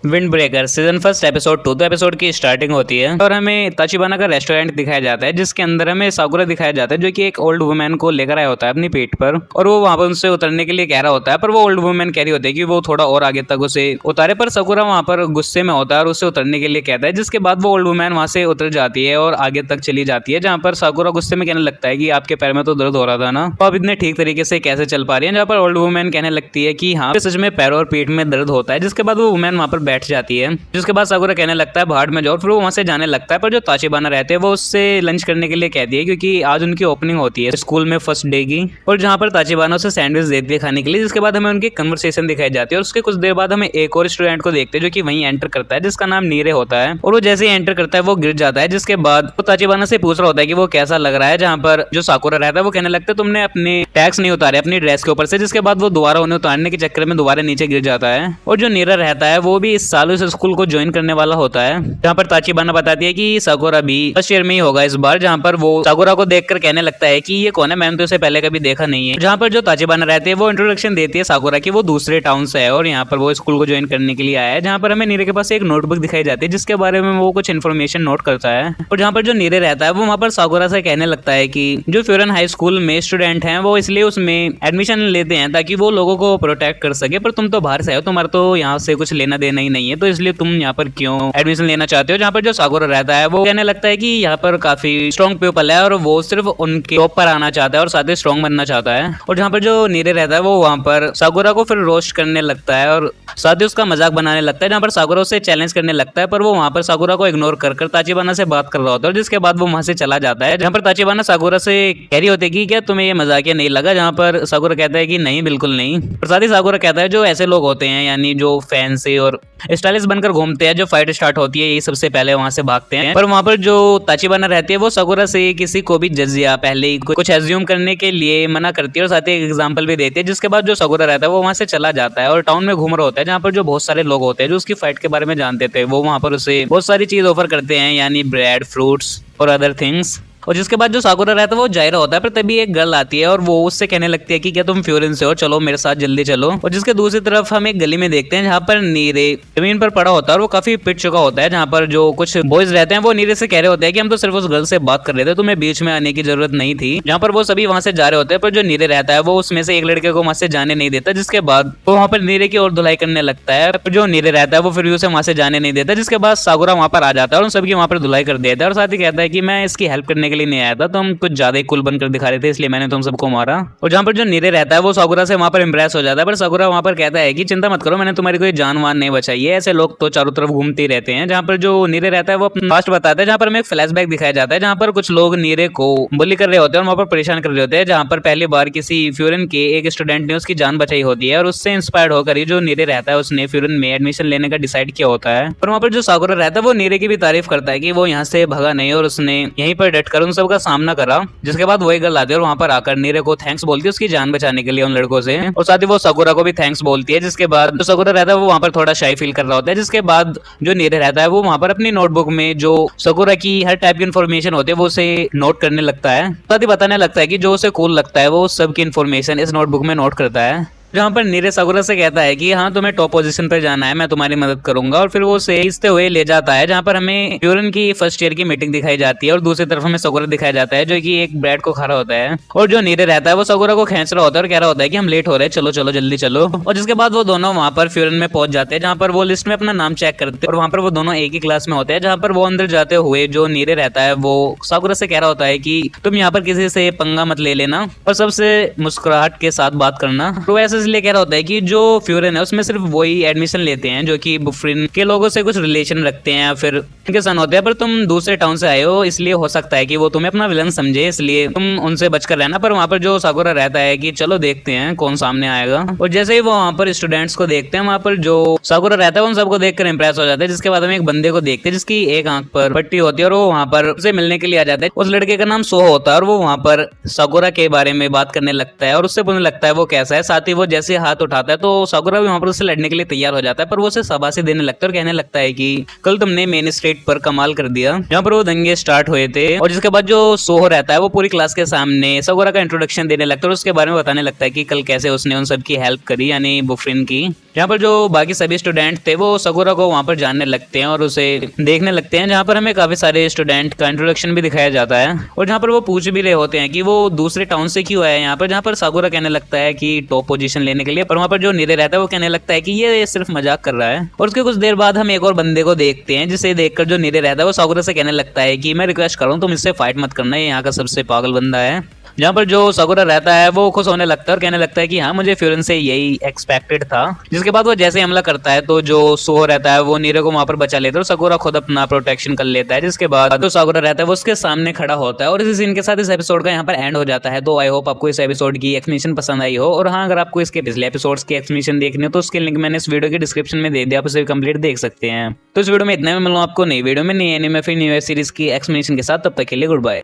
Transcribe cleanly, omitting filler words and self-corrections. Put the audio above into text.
Wind breaker season first episode 2। तो episode की starting होती है और हमें ताचिबाना का रेस्टोरेंट दिखाया जाता है, जिसके अंदर हमें साकुरा दिखाया जाता है जो कि एक ओल्ड वुमेन को लेकर आया होता है अपनी पीठ पर, और वो वहां पर उनसे उतरने के लिए कह रहा होता है। पर वो ओल्ड वुमेन कह रही होती है कि वो थोड़ा और आगे तक उसे उतारे, पर साकुरा वहां पर गुस्से में होता है और उससे उतरने के लिए कहता है। जिसके बाद वो ओल्ड वुमेन वहां से उतर जाती है और आगे तक चली जाती है, जहां पर साकुरा गुस्से में कहने लगता है कि आपके पैर में तो दर्द हो रहा था ना, तो आप इतने ठीक तरीके से कैसे चल पा रही है। जहां पर ओल्ड वुमेन कहने लगती है कि हाँ, सच में पैरों और पीठ में दर्द होता है। जिसके बाद वो वुमेन वहां पर बैठ जाती है, जिसके बाद साकुरा कहने लगता है भाड़ में जाओ, फिर वो वहां से जाने लगता है। पर जो ताचिबाना रहते हैं वो उससे लंच करने के लिए कहती है, क्योंकि आज उनकी ओपनिंग होती है स्कूल में फर्स्ट डे की, और जहां पर ताचिबाना उसे सैंडविच देती है खाने के लिए। जिसके बाद हमें उनकी कन्वर्सेशन दिखाई जाती है और उसके कुछ देर बाद हमें एक और स्टूडेंट को देखते हैं जो कि वहीं एंटर करता है, जिसका नाम नीरे होता है, और वो जैसे ही एंटर करता है वो गिर जाता है। जिसके बाद वो ताचिबाना से पूछ रहा होता है कि वो कैसा लग रहा है, जहां पर जो साकुरा रहता है वो कहने लगता है तुमने अपने टैग्स नहीं उतारे अपनी ड्रेस के ऊपर से। जिसके बाद वो दोबारा उन्हें उतारने के चक्कर में दोबारा नीचे गिर जाता है, और जो नीरा रहता है वो भी इस साल उस स्कूल को ज्वाइन करने वाला होता है। जहां पर ताचिबाना बताती है कि साकुरा भी फर्स्ट ईयर में ही होगा इस बार, जहां पर वो साकुरा को देखकर कहने लगता है कि ये कौन है, मैंने तो इसे पहले कभी देखा नहीं है। जहां पर जो ताचिबाना रहती है वो इंट्रोडक्शन देती है साकुरा की वो दूसरे टाउन से है और यहाँ पर वो स्कूल को ज्वाइन करने के लिए आया है। जहां पर हमें नीरे के पास एक नोटबुक दिखाई जाती है जिसके बारे में वो कुछ इन्फॉर्मेशन नोट करता है, और जहां पर जो नीरे रहता है वो वहां पर साकुरा से कहने लगता है कि जो फ्यूरन हाई स्कूल में स्टूडेंट हैं वो इसलिए उसमें एडमिशन लेते हैं ताकि वो लोगों को प्रोटेक्ट कर सके, पर तुम तो बाहर से हो, तुम्हारा तो यहाँ से कुछ लेना देना ही नहीं है, तो इसलिए तुम यहाँ पर क्यों एडमिशन लेना चाहते हो। जहाँ पर जो साकुरा रहता है वो कहने लगता है कि यहाँ पर काफी स्ट्रॉन्ग पीपल है और वो सिर्फ उनके टॉप पर आना चाहता है और साथ ही स्ट्रॉन्ग बनना चाहता है। और जहाँ पर जो नीरे रहता है वो वहाँ पर साकुरा को फिर रोस्ट करने लगता है और साथ ही उसका मजाक बनाने लगता है, जहाँ पर साकुरा उसे चैलेंज करने लगता है। पर वो वहाँ पर साकुरा को इग्नोर कर ताचिबाना से बात कर रहा होता है, और जिसके बाद वो वहाँ से चला जाता है। जहाँ पर ताचिबाना साकुरा से कह रही होती है कि क्या तुम्हें ये मजाकिया नहीं लगा, जहाँ पर साकुरा कहता है कि नहीं बिल्कुल नहीं। और साथ ही साकुरा कहता है जो ऐसे लोग होते हैं यानी जो फैंसी और स्टाइलिश बनकर घूमते हैं, जो फाइट स्टार्ट होती है यही सबसे पहले वहां से भागते हैं। पर वहां पर जो ताचिबाना रहती है वो साकुरा से किसी को भी जज या पहले ही कुछ एज्यूम करने के लिए मना करती है और साथ ही एक एग्जांपल भी देती है। जिसके बाद जो साकुरा रहता है वो वहां से चला जाता है और टाउन में घूम रहा होता है, जहाँ पर जो बहुत सारे लोग होते हैं जो उसकी फाइट के बारे में जानते थे, वो वहां पर उसे बहुत सारी चीज ऑफर करते हैं यानी ब्रेड, फ्रूट्स और अदर थिंग्स। और जिसके बाद जो साकुरा रहता है वो जा रहा होता है, पर तभी एक गर्ल आती है और वो उससे कहने लगती है कि क्या तुम फ्यूरन से हो, चलो मेरे साथ जल्दी चलो। और जिसके दूसरी तरफ हम एक गली में देखते हैं जहाँ पर नीरे जमीन पर पड़ा होता है और वो काफी पिट चुका होता है, जहाँ पर जो कुछ बॉयज रहते हैं वो नीरे से कह रहे होते हैं कि हम तो सिर्फ उस गर्ल से बात कर रहे थे, तुम्हें बीच में आने की जरूरत नहीं थी। जहाँ पर वो सभी वहां से जा रहे होते हैं, पर जो नीरे रहता है वो उसमें से एक लड़के को वहां से जाने नहीं देता। जिसके बाद वो वहां पर नीरे की ओर धुलाई करने लगता है, पर जो नीरे रहता है वो फिर उसे वहां से जाने नहीं देता। जिसके बाद साकुरा वहां पर आ जाता है और उन सबकी वहां पर धुलाई कर देता है और साथ ही कहता है कि मैं इसकी हेल्प करने के लिए नहीं आया था, तो हम कुछ ज्यादा ही कुल बनकर दिखा रहे थे इसलिए मैंने तुम सबको मारा। और जहां पर जो नीरे रहता है वो साकुरा से वहां पर इंप्रेस हो जाता है, पर साकुरा वहां पर कहता है कि चिंता मत करो, मैंने तुम्हारी कोई जान वान नहीं बचाई है, ऐसे लोग तो चारों तरफ घूमते ही रहते हैं। जहां पर जो नीरे रहता है वो अपना पास्ट बताता है, जहां पर हमें एक फ्लैशबैक दिखाया जाता है जहां पर कुछ लोग नीरे को बुली कर रहे होते हैं और वहां पर परेशान कर रहे होते हैं, जहां पर पहली बार किसी फ्यूरन के एक स्टूडेंट ने उसकी जान बचाई होती है और उससे इंस्पायर्ड होकर ही जो नीरे रहता है उसने फ्यूरन में एडमिशन लेने का डिसाइड किया होता है। और वहां पर जो साकुरा रहता है वो नीरे की भी तारीफ करता है कि वो यहाँ से भगा नहीं और उसने यहीं पर डटकर उन सबका सामना करा। जिसके बाद वही गर्ल आती है और वहां पर आकर नीरे को थैंक्स बोलती है उसकी जान बचाने के लिए उन लड़कों से, और साथ ही वो साकुरा को भी थैंक्स बोलती है। जिसके बाद जो साकुरा रहता है वो वहां पर थोड़ा शाई फील कर रहा होता है। जिसके बाद जो नीरे रहता है वो वहां पर अपनी नोटबुक में जो साकुरा की हर टाइप की इन्फॉर्मेशन होती है वो उसे नोट करने लगता है, साथ ही बताने लगता है कि जो उसे कूल लगता है वो सबकी इन्फॉर्मेशन इस नोटबुक में नोट करता है। जहाँ पर नीरे साकुरा से कहता है कि हाँ तुम्हें टॉप पोजीशन पर जाना है, मैं तुम्हारी मदद करूंगा, और फिर वो उसे खींचते हुए ले जाता है। जहाँ पर हमें फ्यूरन की फर्स्ट ईयर की मीटिंग दिखाई जाती है और दूसरी तरफ हमें साकुरा दिखाया जाता है जो कि एक ब्रेड को खा रहा होता है, और जो नीरे रहता है वो साकुरा को खींच रहा होता है और कह रहा होता है कि हम लेट हो रहे हैं, चलो चलो जल्दी चलो। और जिसके बाद वो दोनों वहां पर फ्यूरन में पहुंच जाते हैं, जहाँ पर वो लिस्ट में अपना नाम चेक करते हैं और वहां पर वो दोनों एक ही क्लास में होते हैं। जहाँ पर वो अंदर जाते हुए जो नीरे रहता है वो साकुरा से कह रहा होता है कि तुम यहाँ पर किसी से पंगा मत ले लेना और सबसे मुस्कुराहट के साथ बात करना। तो ऐसे इसलिए कह रहा होता है कि जो फ्यूरन है उसमें सिर्फ वही एडमिशन लेते हैं जो कि बुफरिन के लोगों से कुछ रिलेशन रखते हैं या फिर उनके सन होते हैं, पर तुम दूसरे टाउन से आए हो इसलिए हो सकता है कि वो तुम्हें अपना विलन समझे, इसलिए तुम उनसे बचकर रहना। पर वहां पर जो साकुरा रहता है कि चलो देखते हैं कौन सामने आएगा, और जैसे ही वो वहां पर स्टूडेंट्स को देखते हैं वहां पर जो साकुरा रहता है उन सबको देखकर इंप्रेस हो जाता है। जिसके बाद हम एक बंदे को देखते हैं जिसकी एक आंख पर पट्टी होती है और वो वहां पर उसे मिलने के लिए आ जाता है। उस लड़के का नाम सो होता है और वो वहां पर साकुरा के बारे में बात करने लगता है और उससे पूछने लगता है वो कैसा है, साथ ही वो वो जैसे हाथ उठाता है तो साकुरा भी वहां पर उससे लड़ने के लिए तैयार हो जाता है, पर वो उसे शाबाशी देने लगता है और कहने लगता है कि कल तुमने मेन स्ट्रीट पर कमाल कर दिया, जहाँ पर वो दंगे स्टार्ट हुए थे। और जिसके बाद जो सोहो रहता है वो पूरी क्लास के सामने साकुरा का इंट्रोडक्शन देने लगता है और उसके बारे में बताने लगता है कि कल कैसे उसने उन सब की हेल्प करी, यानी बुफरिन की। जहाँ पर जो बाकी सभी स्टूडेंट थे वो साकुरा को वहां पर जानने लगते हैं और उसे देखने लगते हैं, जहाँ पर हमें काफी सारे स्टूडेंट का इंट्रोडक्शन भी दिखाया जाता है। और जहाँ पर वो पूछ भी रहे होते हैं कि वो दूसरे टाउन से क्यों आया यहाँ पर, जहाँ पर साकुरा कहने लगता है कि टॉप पोजीशन लेने के लिए, पर वहाँ पर जो नीरे रहता है वो कहने लगता है कि ये सिर्फ मजाक कर रहा है। और उसके कुछ देर बाद हम एक और बंदे को देखते हैं, जिसे देखकर जो नीरे रहता है वो साकुरा से कहने लगता है कि मैं रिक्वेस्ट कर रहा हूँ तुम इससे फाइट मत करना, ये यहाँ का सबसे पागल बंदा है। जहाँ पर जो साकुरा रहता है वो खुश होने लगता है और कहने लगता है कि हाँ मुझे फ्यूरन से यही एक्सपेक्टेड था। जिसके बाद वो जैसे हमला करता है तो जो सोहो रहता है वो नीरे को वहां पर बचा लेता है और साकुरा खुद अपना प्रोटेक्शन कर लेता है। जिसके बाद जो साकुरा रहता है वो उसके सामने खड़ा होता है और इसी सीन के साथ इस एपिसोड का यहाँ पर एंड हो जाता है। तो आई होप आपको इस एपिसोड की एक्सप्लेनेशन पसंद आई हो, और हाँ अगर आपको इसके पिछले एपिसोड्स की एक्सप्लेनेशन देखनी हो तो उसके लिंक मैंने इस वीडियो के डिस्क्रिप्शन में दे दिया, आप उसे कंप्लीट देख सकते हैं। तो इस वीडियो में इतना, मैं मिलूँ आपको नई वीडियो में नई एनीमे फिर न्यू सीरीज की एक्सप्लेनेशन के साथ, तब तक के लिए गुड बाय।